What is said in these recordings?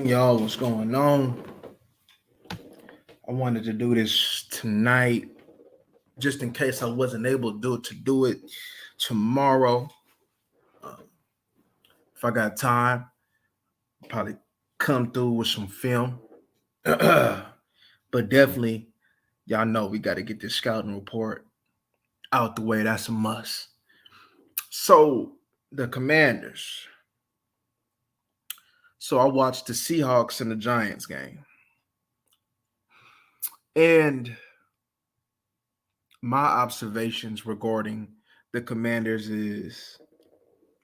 Y'all, what's going on? I wanted to do this tonight just in case I wasn't able to do it tomorrow. Um, if I got time, probably come through with some film. But definitely, y'all know we got to get this scouting report out the way. That's a must. So, the Commanders. So, I watched the Seahawks and the Giants game. And my observations regarding the Commanders is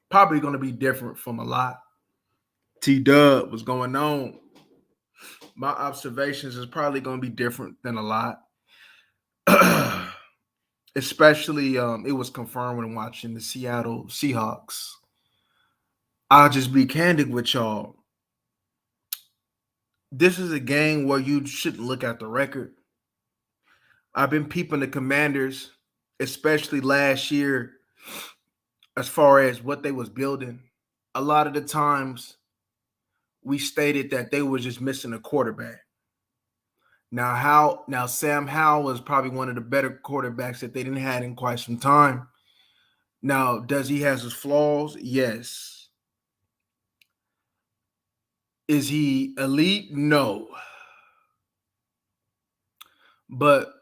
probably going to be different from a lot. T Dub, what's going on? My observations is probably going to be different than a lot. Especially, it was confirmed when watching the Seattle Seahawks. I'll just be candid with y'all. This is a game where you shouldn't look at the record. I've been peeping the Commanders, especially last year, as far as what they was building. A lot of the times we stated that they were just missing a quarterback. Now Sam Howell was probably one of the better quarterbacks that they didn't had in quite some time. Now, does he has his flaws? Yes. Is he elite? No. But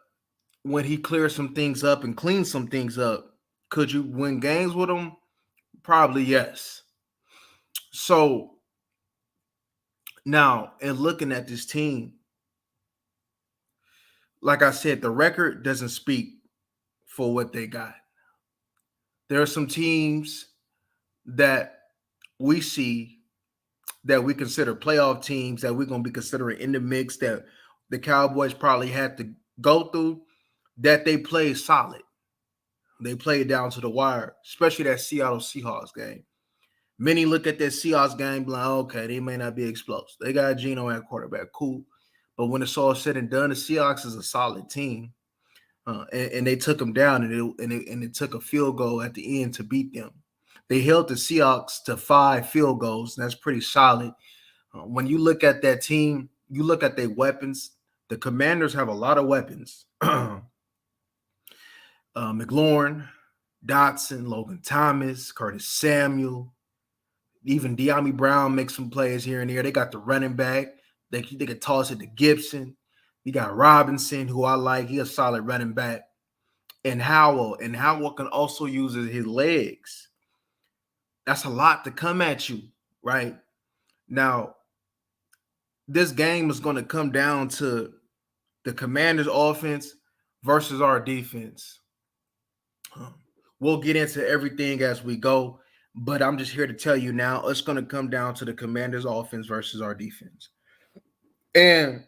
when he clears some things up and cleans some things up, could you win games with him? Probably yes. So now, in looking at this team, like I said, the record doesn't speak for what they got. There are some teams that we see that we consider playoff teams that we're going to be considering in the mix that the Cowboys probably had to go through, that they played solid. They played down to the wire, especially that Seattle Seahawks game. Many look at that Seahawks game like, okay, they may not be explosive. They got Geno at quarterback, cool. But when it's all said and done, the Seahawks is a solid team. And they took them down, and it took a field goal at the end to beat them. They held the Seahawks to 5 field goals, and that's pretty solid. When you look at that team, you look at their weapons. The Commanders have a lot of weapons. McLaurin, Dotson, Logan Thomas, Curtis Samuel, even De'Ami Brown makes some plays here and there. They got the running back. They could toss it to Gibson. You got Robinson, who I like. He's a solid running back. And Howell. And Howell can also use his legs. That's a lot to come at you, right? Now, this game is going to come down to the Commanders' offense versus our defense. We'll get into everything as we go, but I'm just here to tell you now, it's going to come down to the Commanders' offense versus our defense. And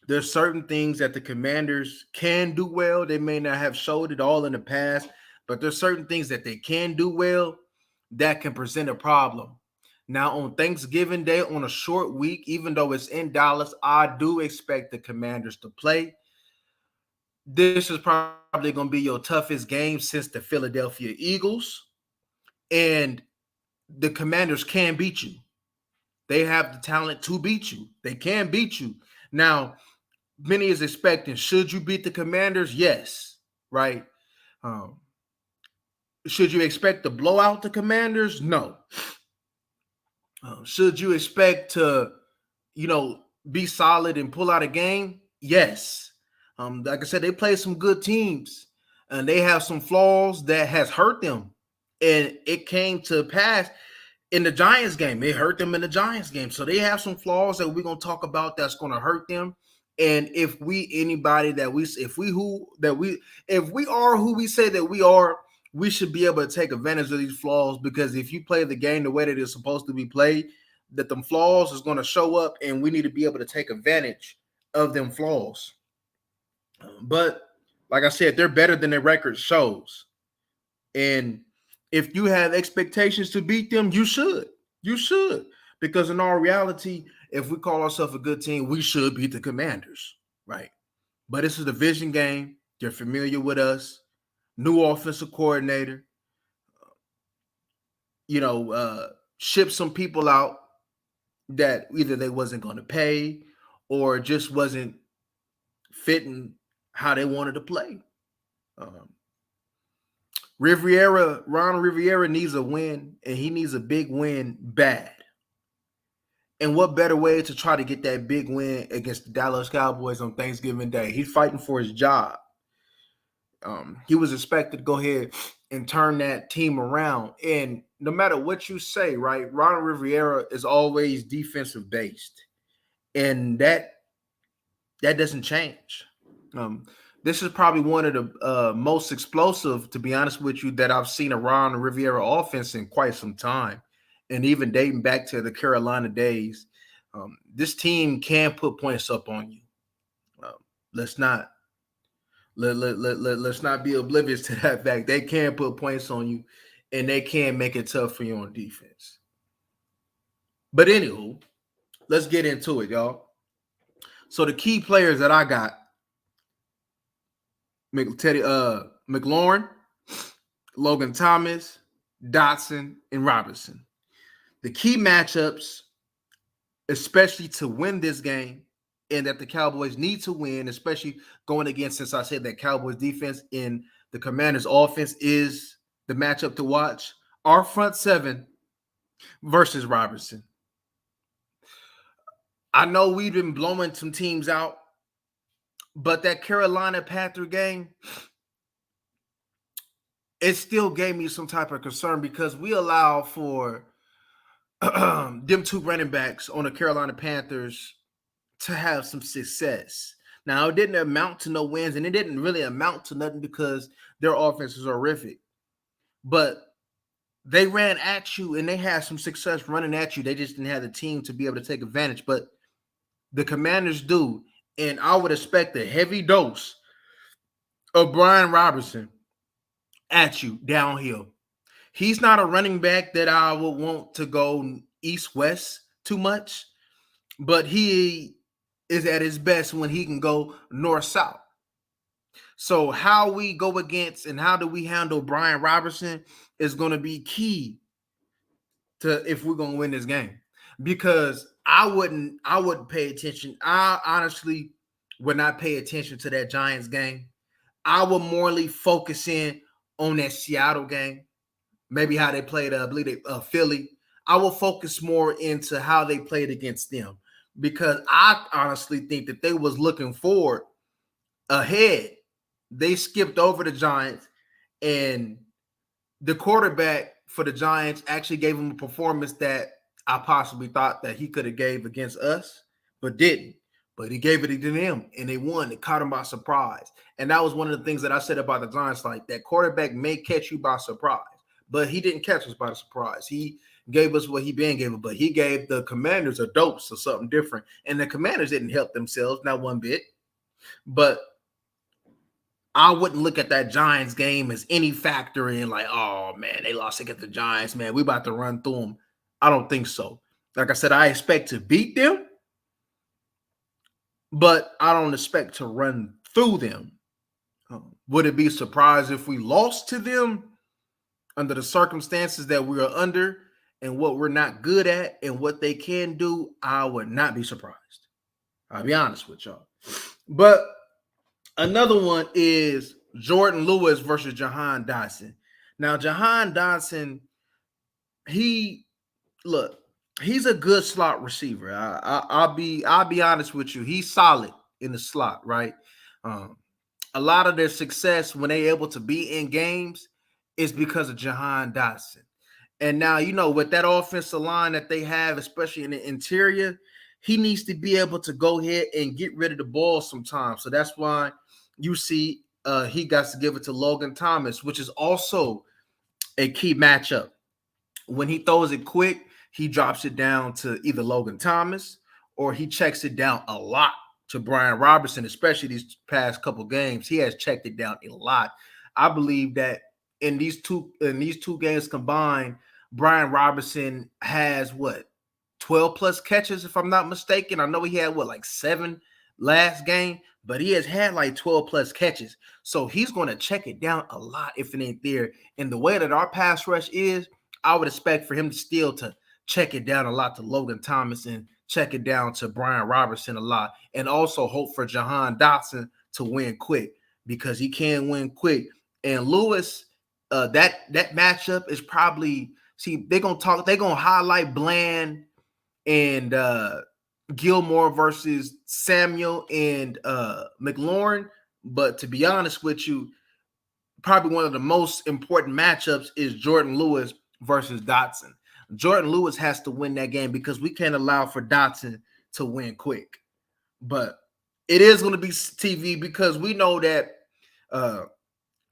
there's certain things that the Commanders can do well. They may not have showed it all in the past, but there's certain things that they can do well that can present a problem. Now, on Thanksgiving Day, on a short week, even though it's in Dallas, I do expect the Commanders to play. This is probably going to be your toughest game since the Philadelphia Eagles. And the Commanders can beat you. They have the talent to beat you. They can beat you. Now, many is expecting, should you beat the Commanders? Yes, right? Should you expect to blow out the Commanders? No. Should you expect to, be solid and pull out a game? Yes. Like I said, they play some good teams, and they have some flaws that has hurt them. And it came to pass in the Giants game. It hurt them in the Giants game. So they have some flaws that we're going to talk about that's going to hurt them. And if we are who we say that we are, we should be able to take advantage of these flaws, because if you play the game the way that it's supposed to be played, that them flaws is going to show up, and we need to be able to take advantage of them flaws. But like I said, they're better than their record shows. And if you have expectations to beat them, you should. You should. Because in all reality, if we call ourselves a good team, we should beat the Commanders, right? But it's a division game. They're familiar with us. New offensive coordinator. Ship some people out. that either they wasn't going to pay or just wasn't fitting how they wanted to play. Um, Ron Riviera needs a win, and he needs a big win bad. And what better way to try to get that big win against the Dallas Cowboys on Thanksgiving Day? He's fighting for his job. He was expected to go ahead and turn that team around. And no matter what you say, right, Ron Riviera is always defensive based, and that doesn't change. This is probably one of the most explosive, to be honest with you, that I've seen a Ron Riviera offense in quite some time, and even dating back to the Carolina days. This team can put points up on you. Let's not let's not be oblivious to that fact. They can put points on you, and they can make it tough for you on defense. But anywho, let's get into it, y'all. So the key players that I got: McLaurin, Logan Thomas, Dotson, and Robinson. The key matchups, especially to win this game, and that the Cowboys need to win, especially going against, since I said that Cowboys defense and the Commanders offense is the matchup to watch, our front seven versus Robinson. I know we've been blowing some teams out, but that Carolina Panther game, it still gave me some type of concern because we allow for them two running backs on the Carolina Panthers to have some success. Now, it didn't amount to no wins, and it didn't really amount to nothing because their offense is horrific. But they ran at you, and they had some success running at you. They just didn't have the team to be able to take advantage. But the Commanders do, and I would expect a heavy dose of Brian Robinson at you downhill. He's not a running back that I would want to go east-west too much, but he is at his best when he can go north-south. So how we go against and how do we handle Brian Robinson is going to be key to if we're going to win this game. Because I wouldn't pay attention. I honestly would not pay attention to that Giants game. I would morely focus in on that Seattle game, maybe how they played, Philly. I will focus more into how they played against them because I honestly think that they was looking forward ahead. They skipped over the Giants, and the quarterback for the Giants actually gave them a performance that I possibly thought that he could have gave against us, but didn't. But he gave it to them, and they won. It caught them by surprise. And that was one of the things that I said about the Giants, like that quarterback may catch you by surprise, but he didn't catch us by surprise. He gave us what he been gave us, but he gave the Commanders a dose or something different. And the Commanders didn't help themselves, not one bit. But I wouldn't look at that Giants game as any factor in like, oh, man, they lost against the Giants, man. We about to run through them. I don't think so. Like I said, I expect to beat them, but I don't expect to run through them. Would it be a surprise if we lost to them under the circumstances that we are under and what we're not good at and what they can do? I would not be surprised. I'll be honest with y'all. But another one is Jordan Lewis versus Jahan Dotson. Now, Jahan Dotson, he's a good slot receiver. I'll be honest with you. He's solid in the slot, right? A lot of their success when they're able to be in games is because of Jahan Dotson. And now, with that offensive line that they have, especially in the interior, he needs to be able to go ahead and get rid of the ball sometimes. So that's why you see he got to give it to Logan Thomas, which is also a key matchup. When he throws it quick, he drops it down to either Logan Thomas or he checks it down a lot to Brian Robinson, especially these past couple games. He has checked it down a lot. I believe that in these two games combined, Brian Robinson has 12 plus catches, if I'm not mistaken. I know he had 7 last game, but he has had 12 plus catches. So he's going to check it down a lot if it ain't there. And the way that our pass rush is, I would expect for him to still to check it down a lot to Logan Thomas and check it down to Brian Robertson a lot, and also hope for Jahan Dotson to win quick because he can win quick. And Lewis, that matchup is probably they're gonna highlight Bland and Gilmore versus Samuel and McLaurin. But to be honest with you, probably one of the most important matchups is Jordan Lewis versus Dotson. Jordan Lewis has to win that game because we can't allow for Dotson to win quick. But it is going to be TV because we know that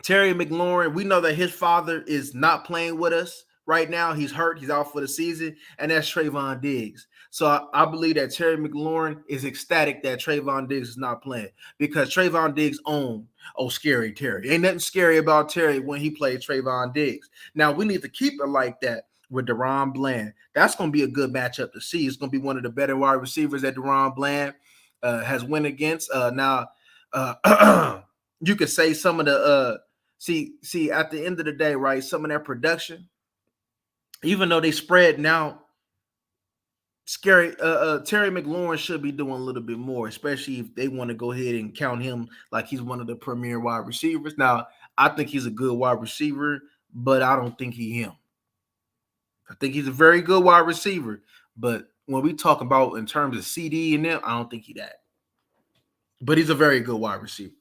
Terry McLaurin, we know that his father is not playing with us right now. He's hurt. He's out for the season. And that's Trayvon Diggs. So I believe that Terry McLaurin is ecstatic that Trayvon Diggs is not playing because Trayvon Diggs owned scary Terry. Ain't nothing scary about Terry when he played Trayvon Diggs. Now, we need to keep it like that with DaRon Bland. That's going to be a good matchup to see. It's going to be one of the better wide receivers that DaRon Bland has went against. Now, you could say some of the see at the end of the day, right? Some of that production, even though they spread now, Terry McLaurin should be doing a little bit more, especially if they want to go ahead and count him like he's one of the premier wide receivers. Now, I think he's a good wide receiver, but I don't think he's him. I think he's a very good wide receiver, but when we talk about in terms of CD and them, I don't think he's that. But he's a very good wide receiver,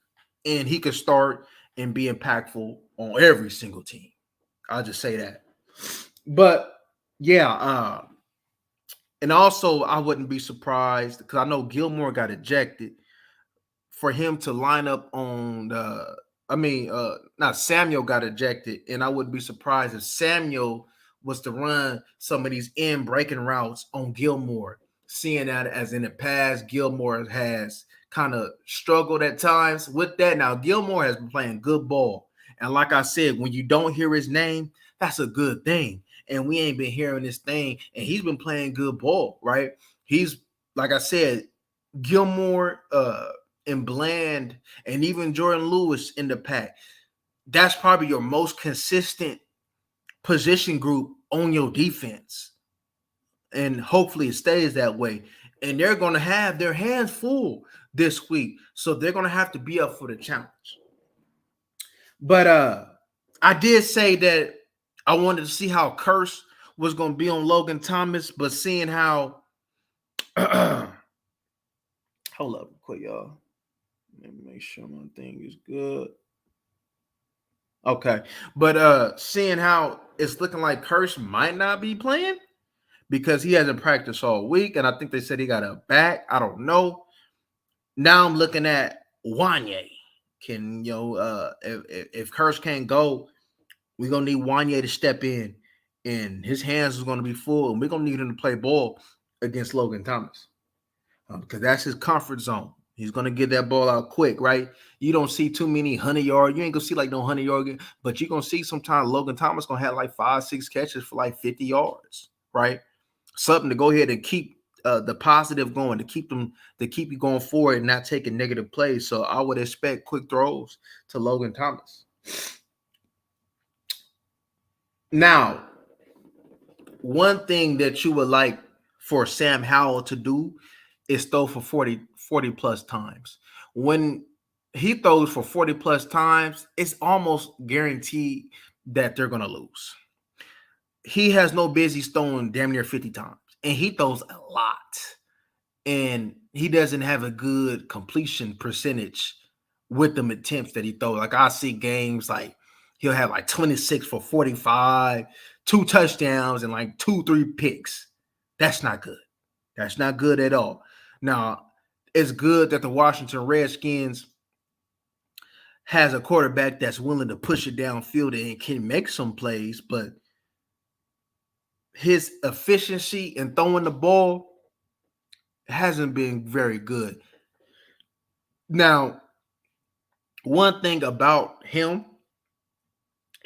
and he could start and be impactful on every single team. I'll just say that. But yeah, and also I wouldn't be surprised because I know Gilmore got ejected for him to line up on not Samuel got ejected, and I wouldn't be surprised if Samuel was to run some of these in breaking routes on Gilmore, seeing that as in the past, Gilmore has kind of struggled at times with that. Now, Gilmore has been playing good ball. And like I said, when you don't hear his name, that's a good thing. And we ain't been hearing this thing. And he's been playing good ball, right? He's, like I said, Gilmore and Bland and even Jordan Lewis in the pack. That's probably your most consistent position group on your defense. And hopefully it stays that way. And they're going to have their hands full this week. So they're going to have to be up for the challenge. But I did say that I wanted to see how Curse was going to be on Logan Thomas, but seeing how hold up quick, y'all. Let me make sure my thing is good. Okay. But seeing how it's looking like Curse might not be playing because he hasn't practiced all week, and I think they said he got a back. I don't know. Now I'm looking at Wanye. Can if Curse can't go, we're gonna need Wanye to step in, and his hands is gonna be full, and we're gonna need him to play ball against Logan Thomas because that's his comfort zone. He's gonna get that ball out quick, right? You don't see too many 100-yard. You ain't gonna see like no 100-yard, but you're gonna see sometimes Logan Thomas gonna have like 5-6 catches for like 50 yards, right? Something to go ahead and keep the positive going, to keep you going forward and not taking negative plays. So I would expect quick throws to Logan Thomas. Now, one thing that you would like for Sam Howell to do is throw for 40 plus times. When he throws for 40 plus times, it's almost guaranteed that they're going to lose. He has no business throwing damn near 50 times. And he throws a lot. And he doesn't have a good completion percentage with them attempts that he throws. Like I see games like he'll have like 26 for 45, 2 touchdowns, and like 2-3 picks. That's not good. That's not good at all. Now, it's good that the Washington Redskins has a quarterback that's willing to push it downfield and can make some plays, but his efficiency in throwing the ball hasn't been very good. Now, one thing about him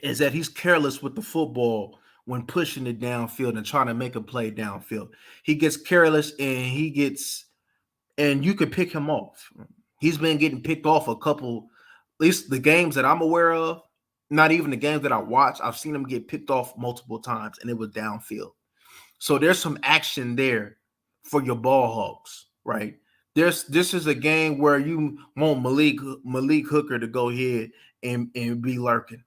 is that he's careless with the football when pushing it downfield and trying to make a play downfield. He gets careless and you can pick him off. He's been getting picked off a couple, at least the games that I'm aware of, not even the games that I watch. I've seen him get picked off multiple times, and it was downfield. So there's some action there for your ball hawks, right? This is a game where you want Malik Hooker to go ahead and be lurking,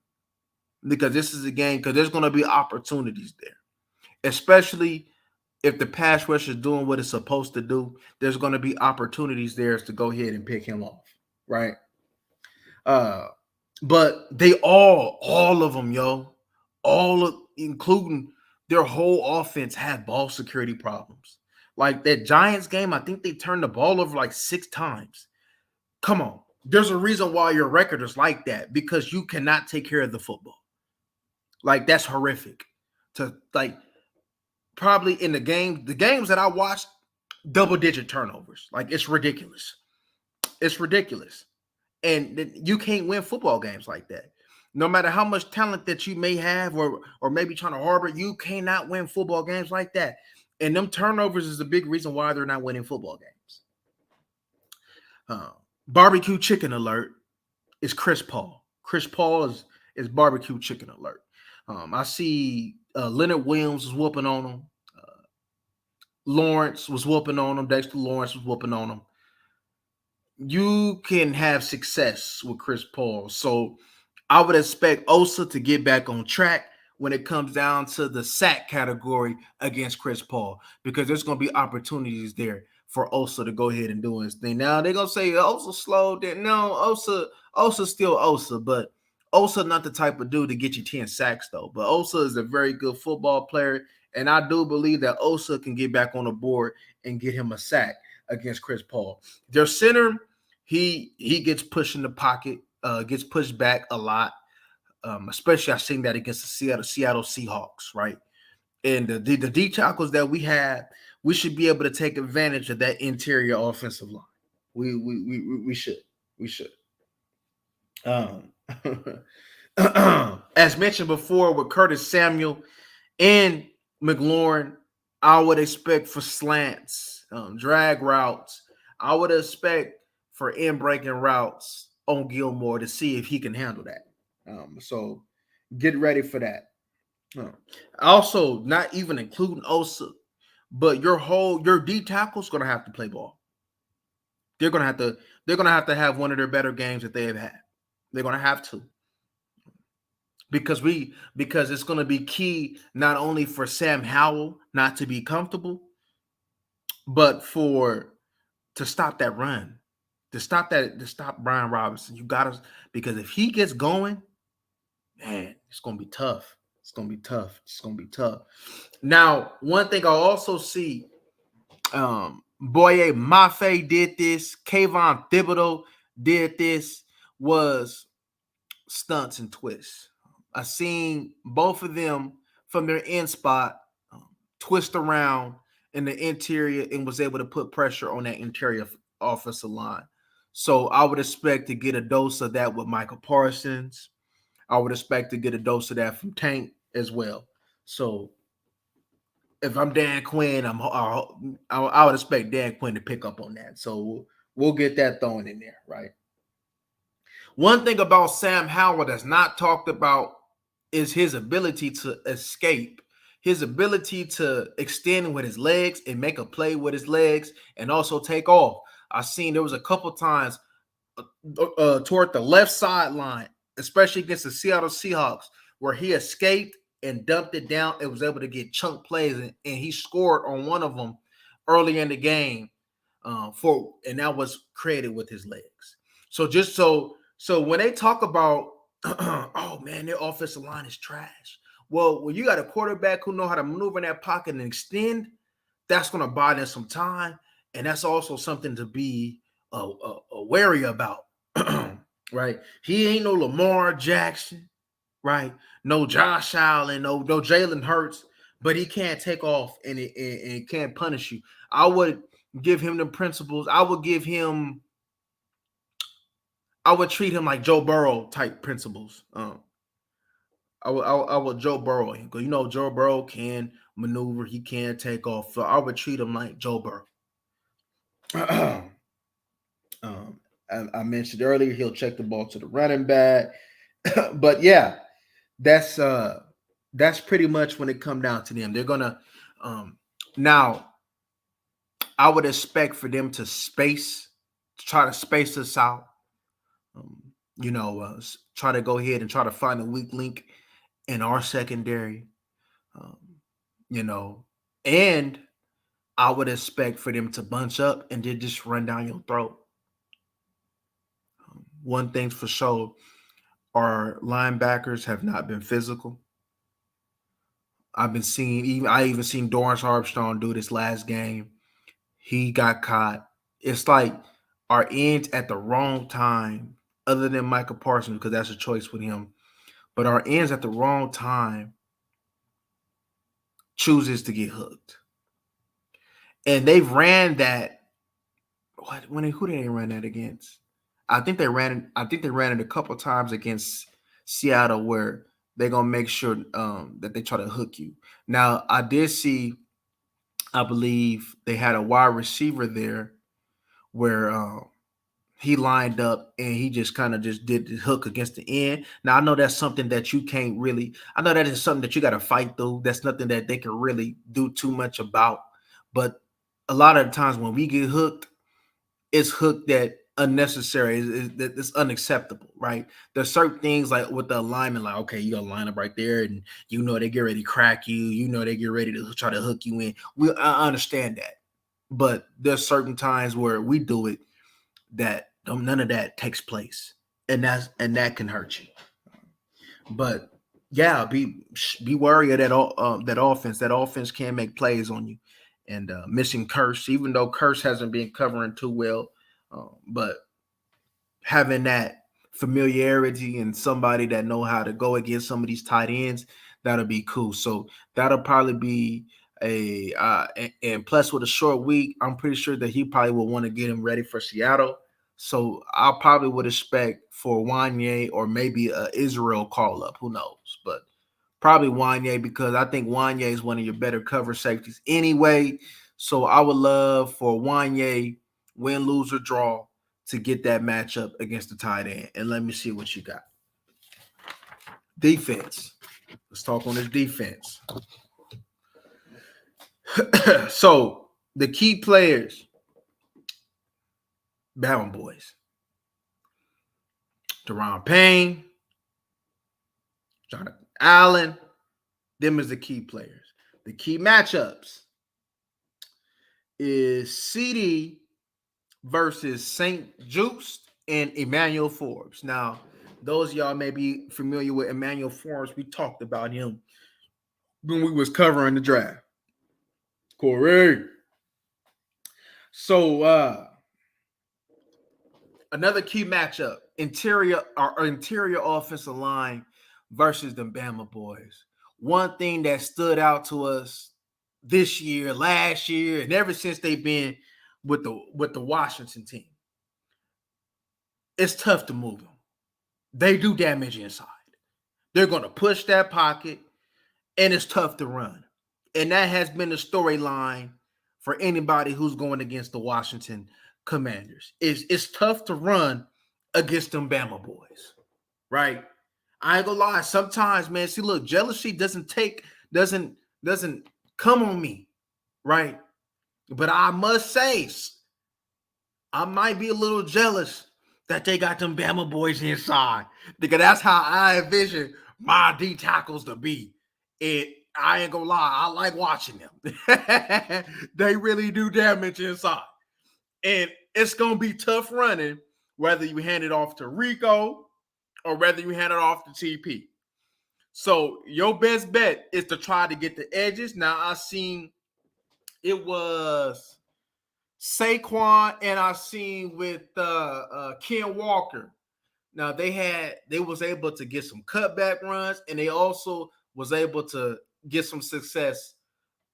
because this is a game because there's going to be opportunities there, especially if the pass rush is doing what it's supposed to do. There's going to be opportunities there to go ahead and pick him off, right? Uh, but they all of them, yo, all of, including their whole offense, had ball security problems. Like that Giants game, I think they turned the ball over like 6 times. Come on, there's a reason why your record is like that, because you cannot take care of the football. Like that's horrific. To like probably in the games that I watched, double-digit turnovers. Like it's ridiculous. It's ridiculous. And you can't win football games like that. No matter how much talent that you may have, or maybe trying to harbor, you cannot win football games like that. And them turnovers is a big reason why they're not winning football games. Barbecue chicken alert is Chris Paul. Chris Paul is barbecue chicken alert. I see Leonard Williams was whooping on him. Lawrence was whooping on him. Dexter Lawrence was whooping on him. You can have success with Chris Paul. So I would expect Osa to get back on track when it comes down to the sack category against Chris Paul, because there's going to be opportunities there for Osa to go ahead and do his thing. Now they're going to say Osa slowed down. No, Osa's still Osa, but Osa not the type of dude to get you 10 sacks though. But Osa is a very good football player, and I do believe that Osa can get back on the board and get him a sack against Chris Paul. Their center, he gets pushed in the pocket, gets pushed back a lot. Especially I've seen that against the Seattle Seahawks, right? And the D tackles that we have, we should be able to take advantage of that interior offensive line. We should. As mentioned before, with Curtis Samuel and McLaurin, I would expect for slants, drag routes. I would expect for in-breaking routes on Gilmore to see if he can handle that. So get ready for that. Also, not even including Osa, but your D tackle's gonna have to play ball. They're gonna have to have one of their better games that they have had. They're gonna have to. Because it's going to be key not only for Sam Howell not to be comfortable, but to stop that run, to stop Brian Robinson. You got to, because if he gets going, man, it's going to be tough. It's going to be tough. Now, one thing I also see, Boye Mafe did this, Kayvon Thibodeau did this, was stunts and twists. I seen both of them from their end spot twist around in the interior and was able to put pressure on that interior offensive line. So I would expect to get a dose of that with Michael Parsons. I would expect to get a dose of that from Tank as well. So if I'm Dan Quinn, I would expect Dan Quinn to pick up on that. So we'll get that thrown in there, right? One thing about Sam Howell that's not talked about is his ability to escape, his ability to extend with his legs and make a play with his legs and also take off. I've seen there was a couple times toward the left sideline, especially against the Seattle Seahawks, where he escaped and dumped it down and was able to get chunk plays, and he scored on one of them early in the game, and that was created with his legs. So when they talk about, oh man, their offensive line is trash. Well, when you got a quarterback who know how to maneuver in that pocket and extend, that's going to buy them some time, and that's also something to be wary about, right? He ain't no Lamar Jackson, right? No Josh Allen, no Jalen Hurts, but he can't take off and can't punish you. I would give him the principles. I would treat him like Joe Burrow type principles. I would Joe Burrow him, because Joe Burrow can maneuver, he can take off. So I would treat him like Joe Burrow. I mentioned earlier he'll check the ball to the running back, but yeah, that's pretty much when it comes down to them. They're gonna Now, I would expect for them to try to space us out. Um, try to go ahead and try to find a weak link in our secondary. Um, you know, and I would expect for them to bunch up and then just run down your throat. One thing's for sure, our linebackers have not been physical. I even seen Dorrance Armstrong do this last game. He got caught. It's like our ends at the wrong time, other than Michael Parsons, because that's a choice with him. But our ends at the wrong time chooses to get hooked. And they've ran that. Who did they run that against? I think they ran it a couple times against Seattle where they're gonna make sure that they try to hook you. Now I did see, I believe they had a wide receiver there where he lined up and he just kind of just did the hook against the end. Now I know that's something that you can't really. I know that is something that you got to fight through. That's nothing that they can really do too much about. But a lot of the times when we get hooked, it's hooked that unnecessary. It's unacceptable, right? There's certain things like with the alignment, like okay, you got to line up right there, and they get ready to crack you. They get ready to try to hook you in. I understand that, but there's certain times where we do it that none of that takes place, and that can hurt you. But yeah, be wary of that offense. That offense can make plays on you, and missing Curse, even though Curse hasn't been covering too well, but having that familiarity and somebody that know how to go against some of these tight ends, that'll be cool. So that'll probably be and plus with a short week, I'm pretty sure that he probably will want to get him ready for Seattle. So I probably would expect for Wanye or maybe a Israel call up. Who knows? But probably Wanye, because I think Wanye is one of your better cover safeties anyway. So I would love for Wanye, win, lose, or draw, to get that matchup against the tight end. And let me see what you got. Defense. Let's talk on this defense. So the key players, Bama boys. Deron Payne, Jonathan Allen, them is the key players. The key matchups is CD versus St. Juste and Emmanuel Forbes. Now, those of y'all may be familiar with Emmanuel Forbes. We talked about him when we was covering the draft. Correct. So another key matchup, interior offensive line versus the Bama boys. One thing that stood out to us this year, last year, and ever since they've been with the Washington team, it's tough to move them. They do damage inside. They're going to push that pocket, and it's tough to run. And that has been the storyline for anybody who's going against the Washington Commanders. It's tough to run against them Bama boys, right? I ain't gonna lie. Sometimes, man, see, look, jealousy doesn't come on me, right? But I must say, I might be a little jealous that they got them Bama boys inside, because that's how I envision my D tackles to be. I ain't gonna lie, I like watching them. They really do damage inside. And it's gonna be tough running, whether you hand it off to Rico or whether you hand it off to TP. So your best bet is to try to get the edges. Now I seen it was Saquon, and I seen with Ken Walker. Now they was able to get some cutback runs, and they also was able to get some success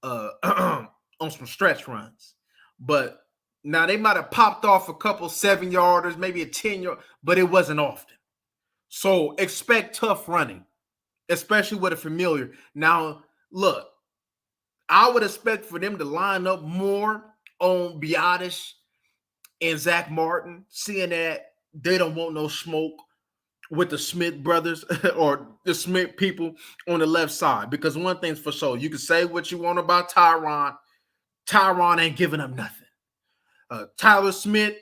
on some stretch runs. But now they might have popped off a couple 7-yarders, maybe a 10-yard, but it wasn't often. So expect tough running, especially with a familiar. Now, look, I would expect for them to line up more on Biotish and Zach Martin, seeing that they don't want no smoke with the Smith brothers or the Smith people on the left side. Because one thing's for sure, you can say what you want about Tyron. Tyron ain't giving up nothing. Tyler Smith,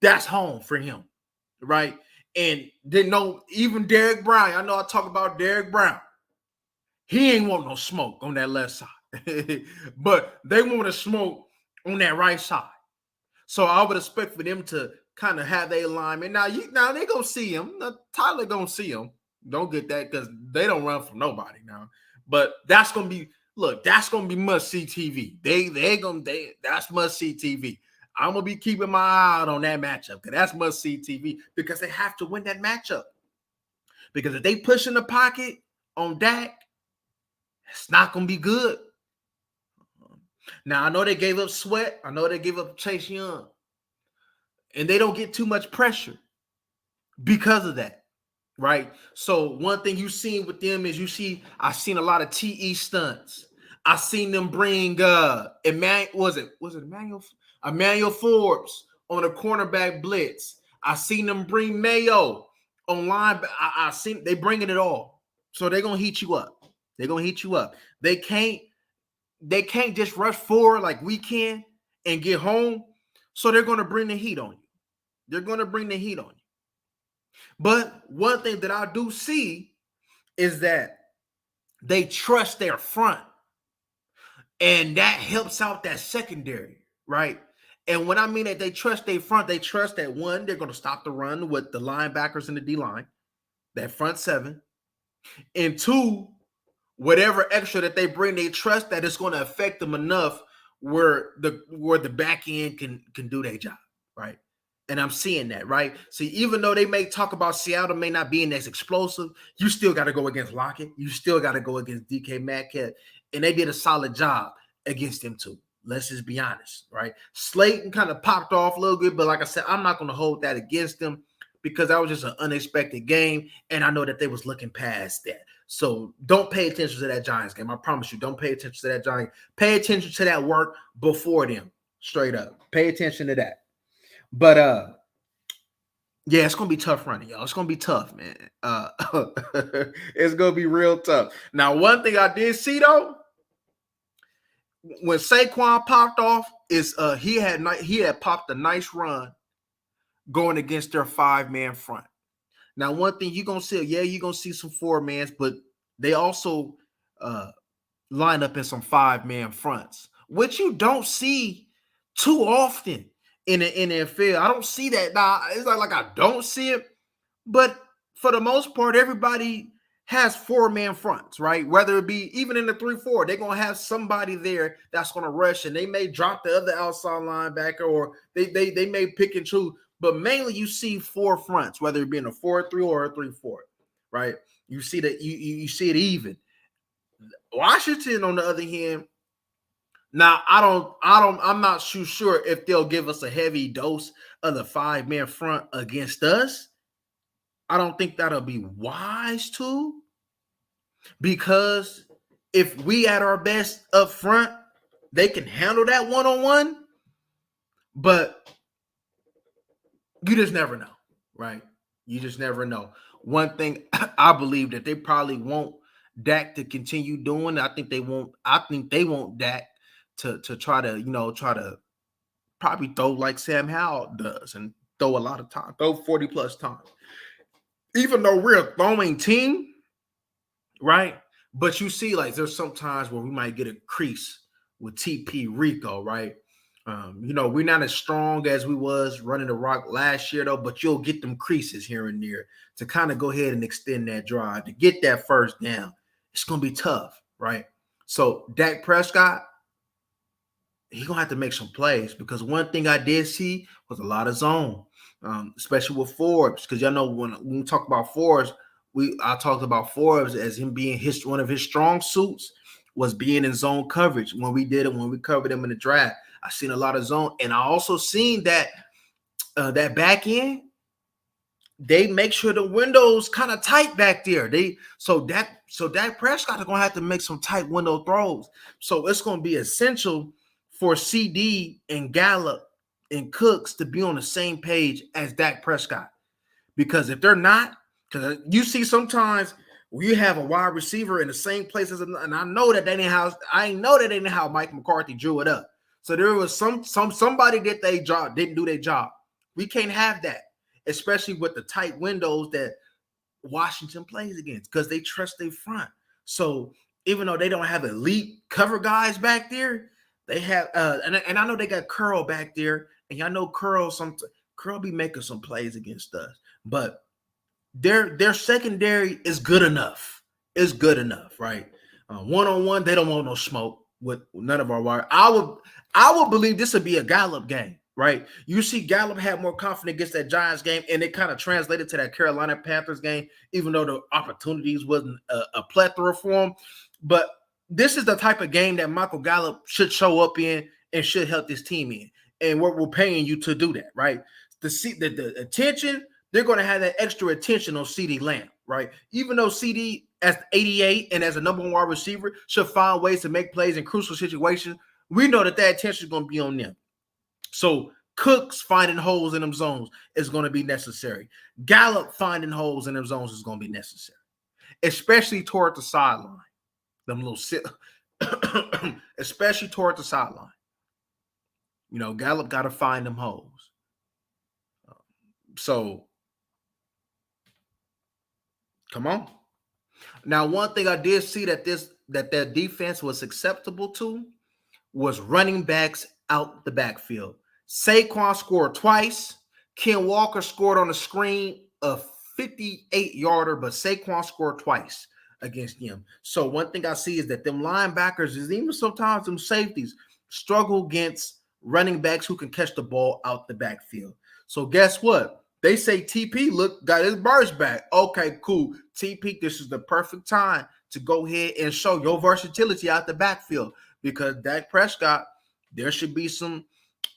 that's home for him, right? And didn't know even Derek Brown. I know I talk about Derek Brown. He ain't want no smoke on that left side, but they want to smoke on that right side. So I would expect for them to kind of have their alignment. Now they gonna see him. Now, Tyler gonna see him. Don't get that because they don't run from nobody now. But that's gonna be that's gonna be must see TV. That's must see TV. I'm gonna be keeping my eye out on that matchup because that's must see TV because they have to win that matchup. Because if they push in the pocket on Dak, it's not gonna be good. Now I know they gave up Sweat. I know they gave up Chase Young, and they don't get too much pressure because of that, right? So one thing you've seen with them is I've seen a lot of TE stunts. I seen them bring Emmanuel Forbes on a cornerback blitz. I seen them bring Mayo on line. I seen they bringing it all. So they're gonna heat you up. They're gonna heat you up. They can't just rush forward like we can and get home. So they're gonna bring the heat on you. They're gonna bring the heat on you. But one thing that I do see is that they trust their front. And that helps out that secondary, right? And when I mean that they trust their front, they trust that one, they're going to stop the run with the linebackers in the D-line, that front seven. And two, whatever extra that they bring, they trust that it's going to affect them enough where the back end can do their job, right? And I'm seeing that, right? See, even though they may talk about Seattle may not being as explosive, you still got to go against Lockett. You still got to go against DK Metcalf. And they did a solid job against them too. Let's just be honest, right? Slayton kind of popped off a little bit, but like I said, I'm not going to hold that against them because that was just an unexpected game, and I know that they was looking past that. So don't pay attention to that Giants game. I promise you, don't pay attention to that Giants. Pay attention to that work before them, straight up. Pay attention to that. But yeah, it's gonna be tough running, y'all. It's gonna be tough, man. It's gonna be real tough. Now, one thing I did see though, when Saquon popped off, is he had popped a nice run going against their 5-man front. Now, one thing you're gonna see, you're gonna see some 4-mans, but they also line up in some 5-man fronts, which you don't see too often in the NFL. I don't see that. Now, it's not like I don't see it, but for the most part, everybody has 4-man fronts, right? Whether it be even in the 3-4, they're going to have somebody there that's going to rush, and they may drop the other outside linebacker, or they may pick and choose, but mainly you see 4 fronts, whether it be in a 4-3 or a 3-4, right? You see that you see it even. Washington, on the other hand, now I'm not too sure if they'll give us a heavy dose of the 5-man front against us. I don't think that'll be wise too, because if we at our best up front, they can handle that one-on-one, but you just never know, right? You just never know. One thing I believe that they probably want Dak to continue doing. I think they want Dak to try to probably throw like Sam Howell does and throw a lot of time, throw 40 plus times. Even though we're a throwing team, right? But you see, like, there's some times where we might get a crease with TP Rico, right? We're not as strong as we was running the rock last year, though, but you'll get them creases here and there to kind of go ahead and extend that drive to get that first down. It's going to be tough, right? So Dak Prescott, he's going to have to make some plays, because one thing I did see was a lot of zone, especially with Forbes, because y'all know when we talk about Forbes, I talked about Forbes as him being one of his strong suits was being in zone coverage. When we covered him in the draft, I seen a lot of zone, and I also seen that that back end, they make sure the windows kind of tight back there. So Dak Prescott is gonna have to make some tight window throws. So it's gonna be essential for CD and Gallup and Cooks to be on the same page as Dak Prescott, because if they're not, Because you see sometimes you have a wide receiver in the same place as, and I know that they didn't how I know that they didn't how Mike McCarthy drew it up. So there was somebody did their job, didn't do their job. We can't have that, especially with the tight windows that Washington plays against, because they trust their front. So even though they don't have elite cover guys back there, they have and I know they got Curl back there, and y'all know Curl be making some plays against us, but their secondary is good enough. It's good enough, right? One on one, they don't want no smoke with none of our wire. I would believe this would be a Gallup game, right? You see, Gallup had more confidence against that Giants game, and it kind of translated to that Carolina Panthers game, even though the opportunities wasn't a plethora for him. But this is the type of game that Michael Gallup should show up in and should help this team in. And we're paying you to do that, right? The attention, they're going to have that extra attention on CeeDee Lamb, right? Even though CeeDee, as 88 and as a number one wide receiver, should find ways to make plays in crucial situations, we know that attention is going to be on them. So Cooks finding holes in them zones is going to be necessary. Gallup finding holes in them zones is going to be necessary, especially toward the sideline. Them little especially toward the sideline. You know, Gallup got to find them holes. So, come on. Now, one thing I did see that their defense was acceptable to was running backs out the backfield. Saquon scored twice. Ken Walker scored on the screen a 58-yarder, but Saquon scored twice against him. So one thing I see is that them linebackers is even sometimes them safeties struggle against running backs who can catch the ball out the backfield. So guess what? They say TP got his burst back. Okay, cool. TP, this is the perfect time to go ahead and show your versatility out the backfield, because Dak Prescott, there should be some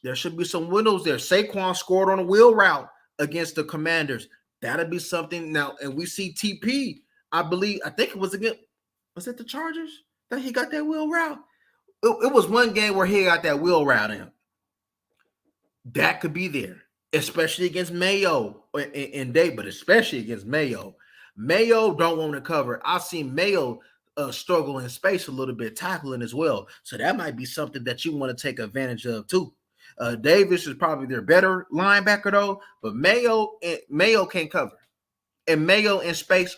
windows there. Saquon scored on a wheel route against the Commanders. That'll be something now. And we see TP, I think it was against, was it the Chargers that he got that wheel route? It was one game where he got that wheel route in. That could be there, especially against Mayo and Day, but especially against Mayo. Mayo don't want to cover. I've seen Mayo struggle in space a little bit, tackling as well. So that might be something that you want to take advantage of too. Davis is probably their better linebacker though, but Mayo can't cover. And Mayo in space,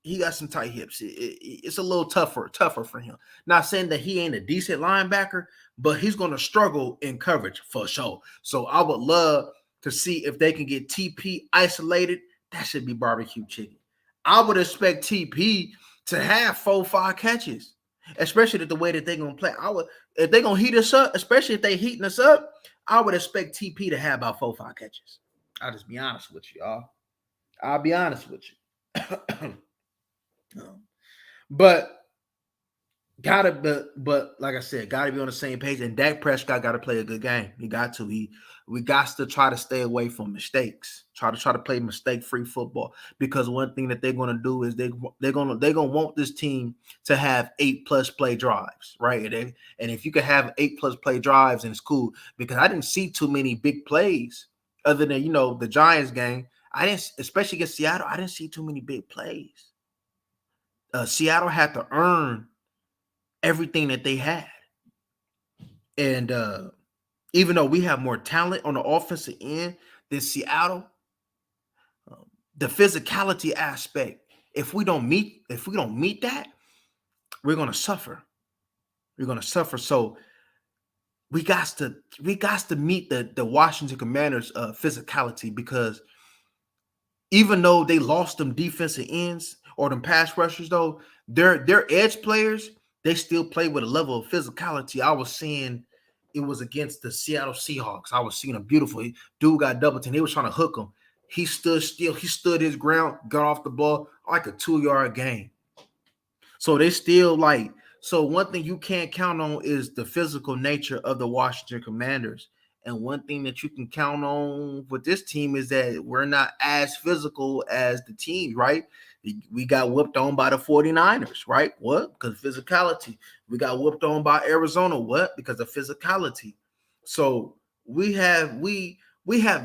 he got some tight hips. It's a little tougher for him. Not saying that he ain't a decent linebacker, but he's going to struggle in coverage for sure. So I would love to see if they can get TP isolated. That should be barbecue chicken. I would expect TP to have 4-5 catches, especially the way that they're going to play. If they're going to heat us up, especially if they're heating us up, I would expect TP to have about 4-5 catches. I'll just be honest with you, y'all. I'll be honest with you. But like I said, gotta be on the same page. And Dak Prescott got to play a good game. He got to. We got to try to stay away from mistakes. Try to play mistake-free football, because one thing that they're going to do is they're going to want this team to have 8+ play drives, right? And if you could have 8+ play drives, and it's cool, because I didn't see too many big plays other than the Giants game. I didn't, especially against Seattle. I didn't see too many big plays. Seattle had to earn everything that they had. And even though we have more talent on the offensive end than Seattle, the physicality aspect, if we don't meet that, we're going to suffer. We're going to suffer. So we got to meet the Washington Commanders' physicality, because even though they lost them defensive ends or them pass rushers, though, their edge players, they still play with a level of physicality. I was seeing it was against the Seattle Seahawks. I was seeing a beautiful dude got double teamed. They was trying to hook him. He stood still. He stood his ground, got off the ball like a 2-yard gain. So they still so one thing you can't count on is the physical nature of the Washington Commanders. And one thing that you can count on with this team is that we're not as physical as the team, right? We got whooped on by the 49ers, right? What? Because of physicality. We got whooped on by Arizona. What? Because of physicality. So we have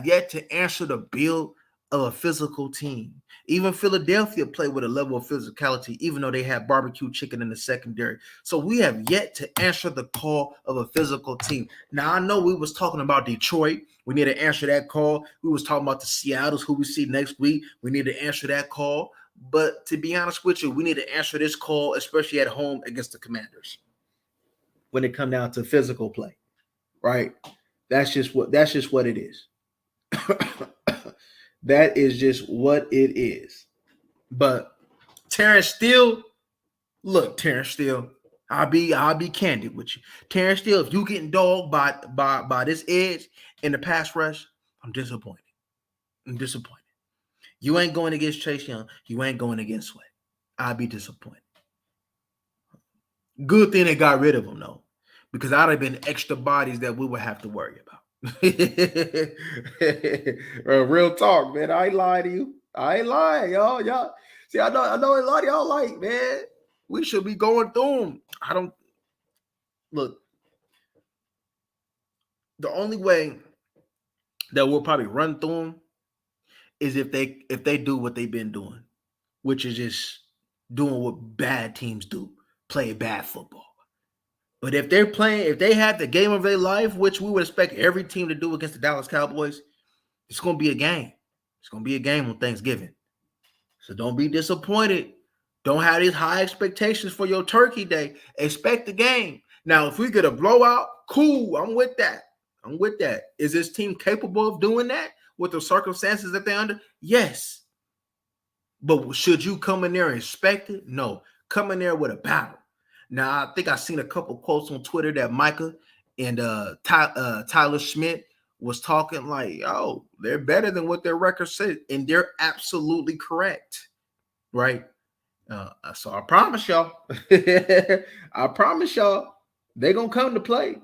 yet to answer the bill of a physical team. Even Philadelphia played with a level of physicality, even though they had barbecue chicken in the secondary. So we have yet to answer the call of a physical team. Now I know we was talking about Detroit. We need to answer that call. We was talking about the Seattle's, who we see next week. We need to answer that call. But to be honest with you, we need to answer this call, especially at home against the Commanders. When it come down to physical play, right? That's just what it is. That is just what it is. But Terrence Steele, look, Terrence Steele, I'll be candid with you. Terrence Steele, if you getting dogged by this edge in the pass rush, I'm disappointed. You ain't going against Chase Young. You ain't going against Sweat. I'll be disappointed. Good thing they got rid of him though, because I'd have been extra bodies that we would have to worry about. Real talk, man. I ain't lying to you. I ain't lying, y'all. See, I know a lot of y'all like, man. We should be going through them. I don't look. The only way that we'll probably run through them is if they do what they've been doing, which is just doing what bad teams do, play bad football. But if they have the game of their life, which we would expect every team to do against the Dallas Cowboys, it's going to be a game. It's going to be a game on Thanksgiving. So don't be disappointed. Don't have these high expectations for your turkey day. Expect the game. Now, if we get a blowout, cool. I'm with that. Is this team capable of doing that with the circumstances that they're under? Yes. But should you come in there and expect it? No. Come in there with a battle. Now, I think I seen a couple quotes on Twitter that Micah and Tyler Schmidt was talking like, oh, they're better than what their record said. And they're absolutely correct, right? So I promise y'all, they're going to come to play.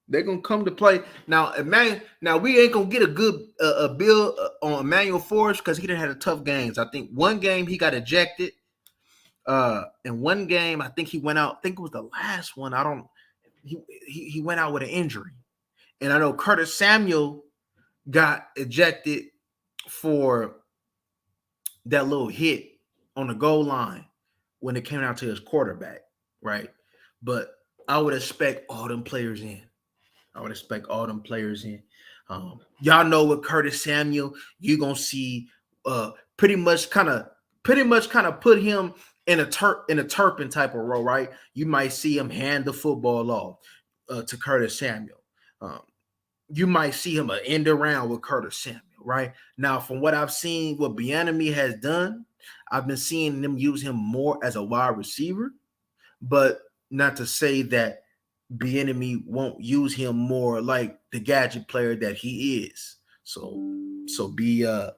They're going to come to play. Now, we ain't going to get a good bill on Emmanuel Forrest because he done had a tough games. I think one game he got ejected. In one game, I think he went out. I think it was the last one. He went out with an injury. And I know Curtis Samuel got ejected for that little hit on the goal line when it came out to his quarterback, right? But I would expect all them players in. Y'all know with Curtis Samuel, you're gonna see pretty much kind of put him in a Turpin type of role, right? You might see him hand the football off to Curtis Samuel. You might see him end around with Curtis Samuel, right? Now, from what I've seen, what Bieniemy has done, I've been seeing them use him more as a wide receiver, but not to say that Bieniemy won't use him more like the gadget player that he is. So be on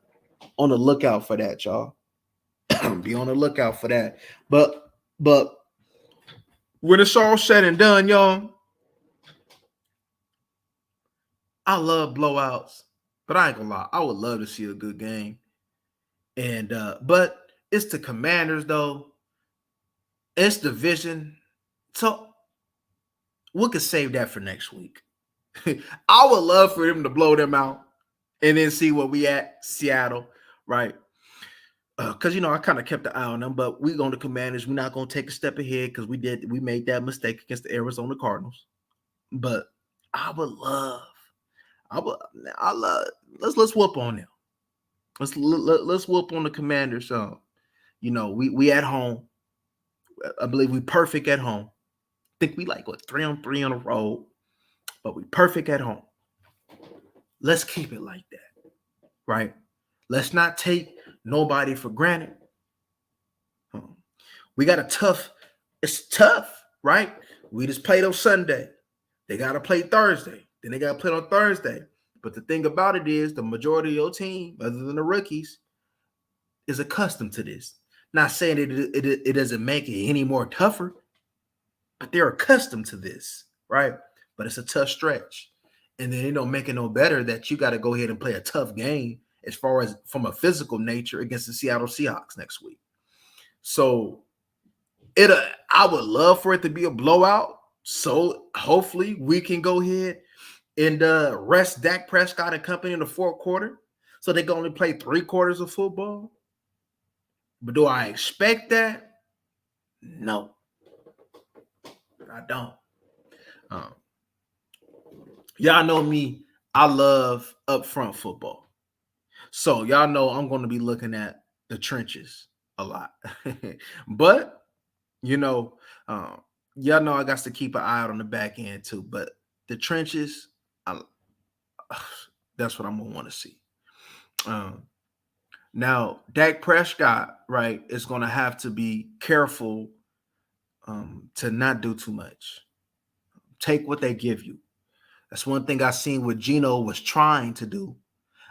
the lookout for that, y'all. Be on the lookout for that. But when it's all said and done, y'all, I love blowouts, but I ain't gonna lie, I would love to see a good game. And but it's the Commanders though. It's division. So we could save that for next week. I would love for them to blow them out and then see where we at, Seattle, right? Because I kind of kept the eye on them, but we going to Commanders. We're not going to take a step ahead because we made that mistake against the Arizona Cardinals. But I love. Let's whoop on them. Let's whoop on the Commanders. We at home. I believe we perfect at home. I think we 3-on-3 on the road, but we perfect at home. Let's keep it like that, right? Let's not take nobody for granted. We got it's tough, right? We just played on Sunday. They got to play Thursday. Then they got to play on Thursday. But the thing about it is the majority of your team, other than the rookies, is accustomed to this. Not saying it doesn't make it any more tougher, but they're accustomed to this, right? But it's a tough stretch. And then it don't make it no better that you got to go ahead and play a tough game as far as from a physical nature against the Seattle Seahawks next week. So I would love for it to be a blowout. So hopefully we can go ahead and rest Dak Prescott and company in the fourth quarter So they can only play 3 quarters of football. But do I expect that? No, I don't. Um, y'all know me. I love upfront football. So y'all know I'm going to be looking at the trenches a lot. But, you know, um, y'all know I got to keep an eye out on the back end too. But the trenches, I, that's what I'm going to want to see. Um, Now, Dak Prescott, right, is going to have to be careful to not do too much. Take what they give you. That's one thing I seen what Geno was trying to do.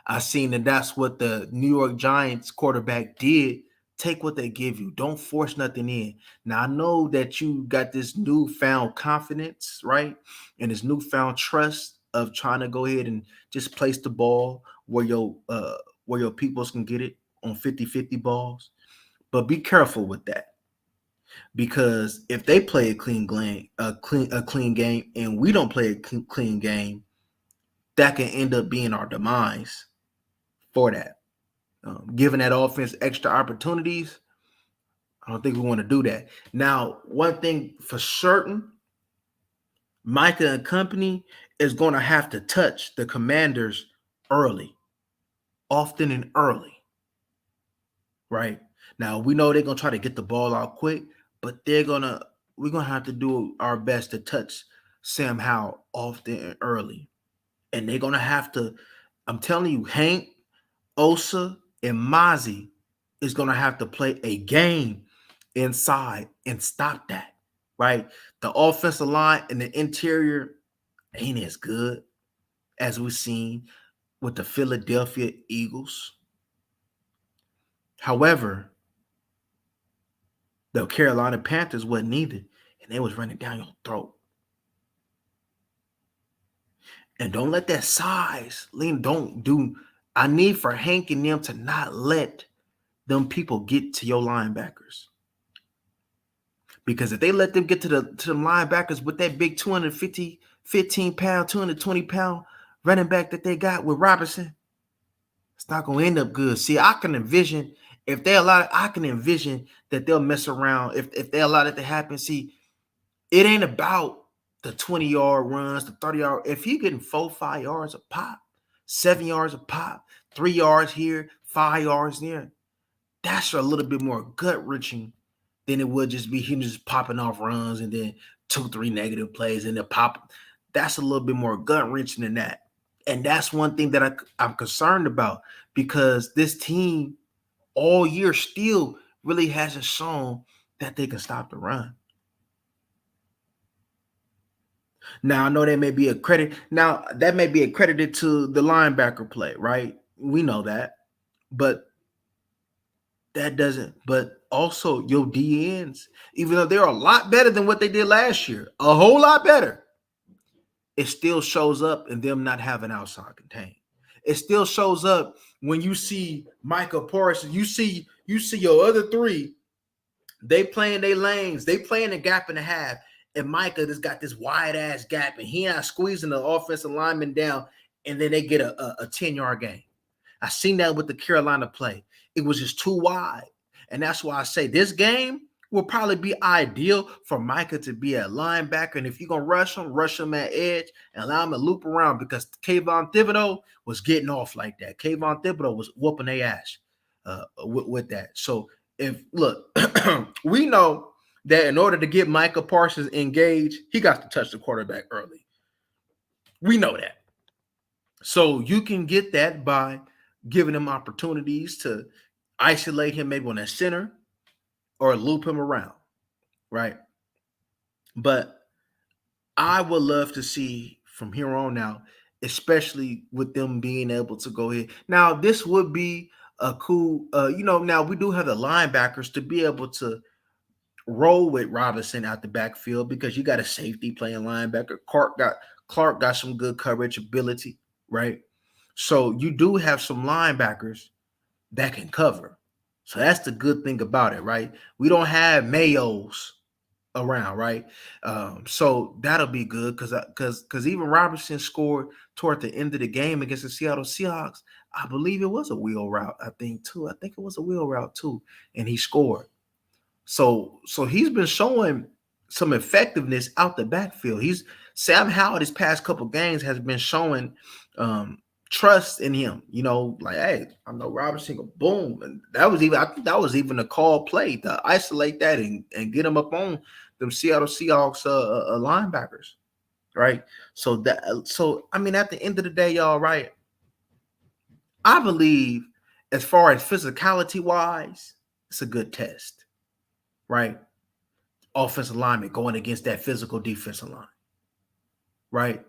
I seen that that's what the New York Giants quarterback did. Take what they give you. Don't force nothing in. Now, I know that you got this newfound confidence, right? And this newfound trust of trying to go ahead and just place the ball where your peoples can get it on 50-50 balls. But be careful with that. Because if they play a clean game and we don't play a clean game, that can end up being our demise for that. Giving that offense extra opportunities, I don't think we want to do that. Now, one thing for certain, Micah and company is going to have to touch the Commanders early, often and early, right? Now, we know they're going to try to get the ball out quick, but we're going to have to do our best to touch Sam Howell often and early. And they're going to have to, I'm telling you, Hank, Osa, and Mozzie is going to have to play a game inside and stop that, right? The offensive line and the interior ain't as good as we've seen with the Philadelphia Eagles. However, the Carolina Panthers wasn't either, and they was running down your throat. And don't let that size, I need for Hank and them to not let them people get to your linebackers. Because if they let them get to them linebackers with that big 15-pound, 220-pound running back that they got with Robinson, it's not going to end up good. See, I can envision that they'll mess around. If they allow that to happen, see, it ain't about the 20-yard runs, the 30-yard. If you're getting 4-5 yards a pop, 7 yards a pop, 3 yards here, 5 yards there, that's a little bit more gut-wrenching than it would just be him just popping off runs and then 2-3 negative plays and then pop. That's a little bit more gut-wrenching than that. And that's one thing that I'm concerned about, because this team all year still really hasn't shown that they can stop the run. Now, I know that may be accredited. Now, that may be accredited to the linebacker play, right? We know that. But that doesn't. But also your DNs, even though they're a lot better than what they did last year, a whole lot better, it still shows up in them not having outside contain. It still shows up when you see Micah Parsons. You see your other three. They playing their lanes. They playing a gap and a half. And Micah just got this wide ass gap, and he not squeezing the offensive lineman down, and then they get a 10-yard gain. I seen that with the Carolina play. It was just too wide. And that's why I say this game will probably be ideal for Micah to be at linebacker. And if you're going to rush him at edge and allow him to loop around, because Kayvon Thibodeau was getting off like that. Kayvon Thibodeau was whooping their ass with that. So we know that in order to get Micah Parsons engaged, he got to touch the quarterback early. We know that. So you can get that by giving him opportunities to isolate him maybe on that center or loop him around, right? But I would love to see from here on out, especially with them being able to go ahead. Now, this would be a cool, now we do have the linebackers to be able to roll with Robinson out the backfield, because you got a safety playing linebacker. Clark got some good coverage ability, right? So you do have some linebackers that can cover. So that's the good thing about it, right? We don't have Mayos around, right? So that'll be good, because even Robinson scored toward the end of the game against the Seattle Seahawks. I believe it was a wheel route. I think it was a wheel route too, and he scored. So he's been showing some effectiveness out the backfield. He's Sam Howell this past couple games has been showing trust in him. You know, like, hey, I know Robinson go boom, and I think that was even a call play to isolate that and get him up on them Seattle Seahawks linebackers, right? So I mean, at the end of the day, y'all, right? I believe as far as physicality wise, it's a good test, right? Offensive lineman going against that physical defensive line, right?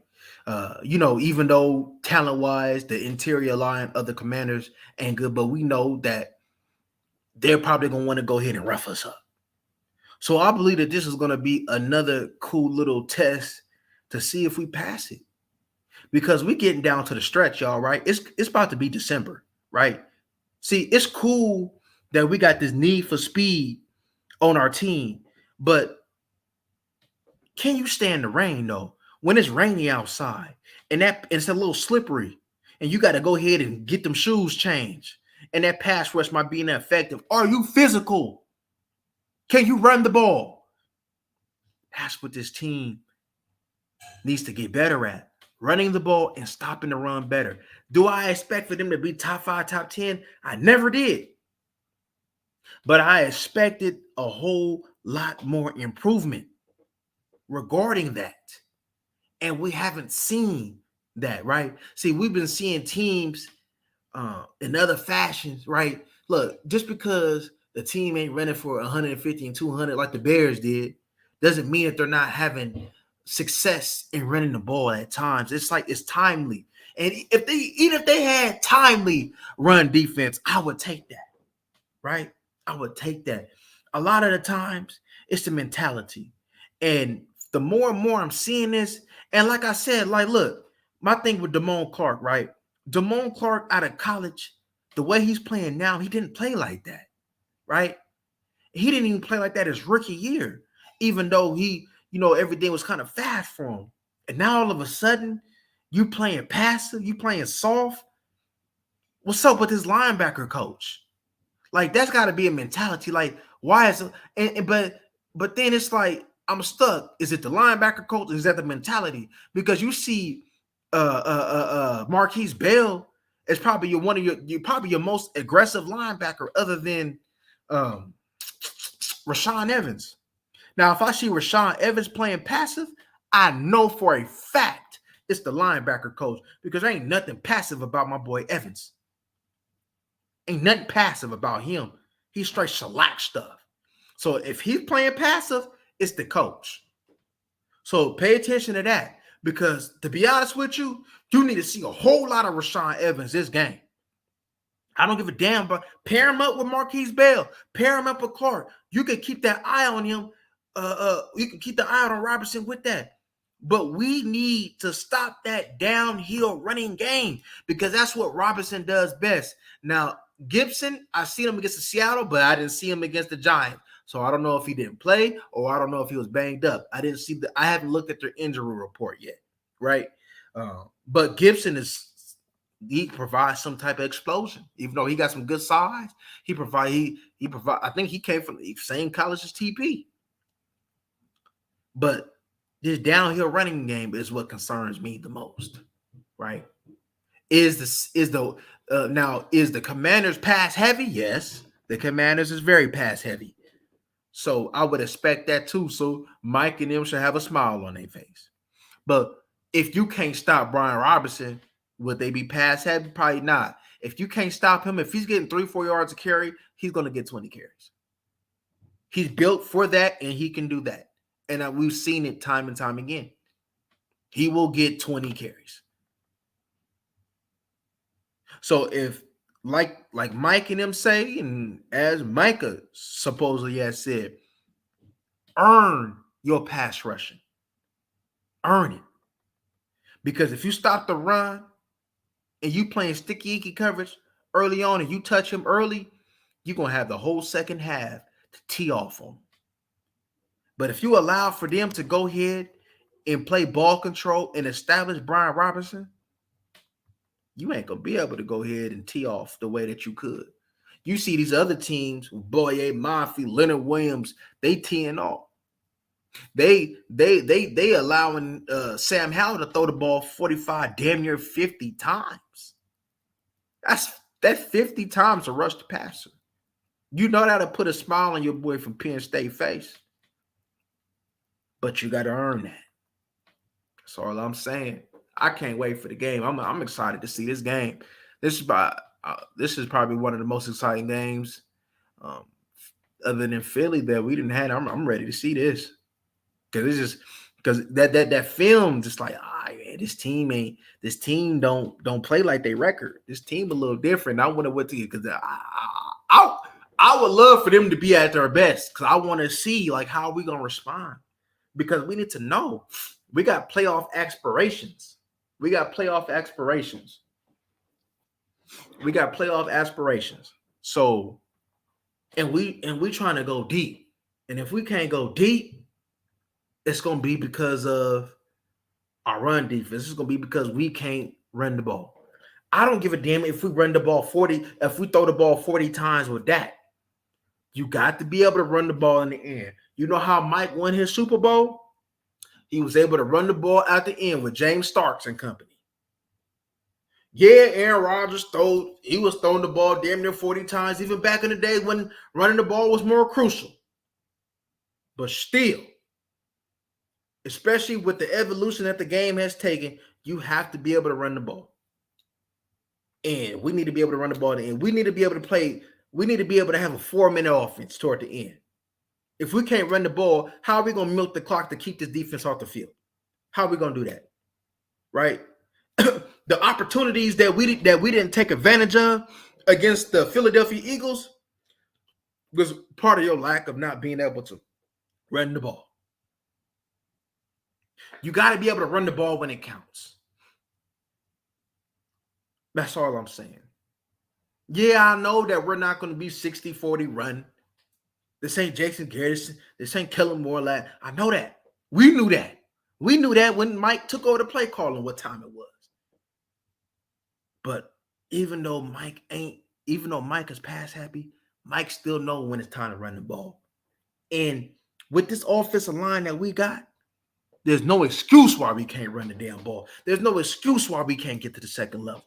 You know, even though talent wise, the interior line of the Commanders ain't good, but we know that they're probably going to want to go ahead and rough us up. So I believe that this is going to be another cool little test to see if we pass it, because we getting down to the stretch, y'all, right? It's about to be December, right? See, it's cool that we got this need for speed on our team, but can you stand the rain though? When it's rainy outside and that it's a little slippery, and you got to go ahead and get them shoes changed, and that pass rush might be ineffective. Are you physical? Can you run the ball? That's what this team needs to get better at. Running the ball and stopping the run better. Do I expect for them to be top 5, top 10? I never did. But I expected a whole lot more improvement regarding that. And we haven't seen that, right? See, we've been seeing teams in other fashions, right? Look, just because the team ain't running for 150 and 200 like the Bears did, doesn't mean that they're not having success in running the ball at times. It's like it's timely. And if they had timely run defense, I would take that, right? I would take that. A lot of the times, it's the mentality. And the more and more I'm seeing this, and like I said, like, look, my thing with Damone Clark, right? Damone Clark out of college, the way he's playing now, he didn't play like that, right? He didn't even play like that his rookie year, even though everything was kind of fast for him. And now all of a sudden, you playing passive, you playing soft. What's up with this linebacker coach? Like, that's got to be a mentality. Like, why is it? But then it's like I'm stuck. Is it the linebacker coach? Is that the mentality? Because you see, Marquise Bell is probably your most aggressive linebacker, other than Rashaan Evans. Now, if I see Rashaan Evans playing passive, I know for a fact it's the linebacker coach, because there ain't nothing passive about my boy Evans. Ain't nothing passive about him. He straight shellac stuff. So if he's playing passive, it's the coach. So pay attention to that, because to be honest with you, you need to see a whole lot of Rashaan Evans this game. I don't give a damn, but pair him up with Marquise Bell. Pair him up with Clark. You can keep that eye on him. You can keep the eye on Robinson with that. But we need to stop that downhill running game, because that's what Robinson does best. Now, Gibson, I seen him against the Seattle, but I didn't see him against the Giants. So I don't know if he didn't play, or I don't know if he was banged up. I haven't looked at their injury report yet, right? But Gibson he provides some type of explosion. Even though he got some good size, he provide. I think he came from the same college as TP. But this downhill running game is what concerns me the most, right? Is the Commanders pass heavy? Yes, the Commanders is very pass heavy. So I would expect that too. So Mike and them should have a smile on their face. But if you can't stop Brian Robinson, would they be pass heavy? Probably not. If you can't stop him, if he's getting 3-4 yards a carry, he's going to get 20 carries. He's built for that, and he can do that. And we've seen it time and time again. He will get 20 carries. So if, like Mike and them say, and as Micah supposedly has said, earn your pass rushing. Earn it. Because if you stop the run and you playing sticky icky coverage early on, and you touch him early, you're going to have the whole second half to tee off on him. But if you allow for them to go ahead and play ball control and establish Brian Robinson, You ain't gonna be able to go ahead and tee off the way that you could. You see these other teams, Boye, Murphy, Leonard Williams, they teeing off. They allowing Sam Howell to throw the ball 45, damn near 50 times. That's 50 times to rush the passer. You know that'll put a smile on your boy from Penn State face. But you got to earn that. That's all I'm saying. I can't wait for the game. I'm excited to see this game. This is probably one of the most exciting games, other than Philly, that we didn't have. I'm ready to see this, because that film just like, man, this team don't play like they record. This team a little different. I want to what to you, because I would love for them to be at their best, because I want to see like how we gonna respond, because we need to know we got playoff aspirations. We got playoff aspirations. So, and we trying to go deep. And if we can't go deep, it's gonna be because of our run defense. It's gonna be because we can't run the ball. I don't give a damn if we run the ball 40, if we throw the ball 40 times with that. You got to be able to run the ball in the end. You know how Mike won his Super Bowl? He was able to run the ball at the end with James Starks and company. Yeah, Aaron Rodgers was throwing the ball damn near 40 times, even back in the day when running the ball was more crucial. But still, especially with the evolution that the game has taken, you have to be able to run the ball. And we need to be able to run the ball at the end. We need to be able to play. We need to be able to have a 4-minute offense toward the end. If we can't run the ball, how are we going to milk the clock to keep this defense off the field? How are we going to do that? Right? The opportunities that we didn't take advantage of against the Philadelphia Eagles was part of your lack of not being able to run the ball. You got to be able to run the ball when it counts. That's all I'm saying. Yeah, I know that we're not going to be 60-40 run. This ain't Jason Garrison. This ain't Kellen Moore. I know that. We knew that. We knew that when Mike took over the play calling, what time it was. But even though Mike is pass happy, Mike still knows when it's time to run the ball. And with this offensive line that we got, there's no excuse why we can't run the damn ball. There's no excuse why we can't get to the second level.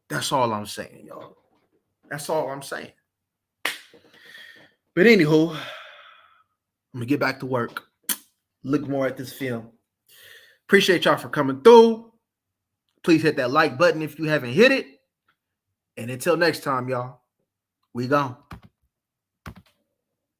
That's all I'm saying, y'all. That's all I'm saying. But anywho, I'm going to get back to work. Look more at this film. Appreciate y'all for coming through. Please hit that like button if you haven't hit it. And until next time, y'all, we gone.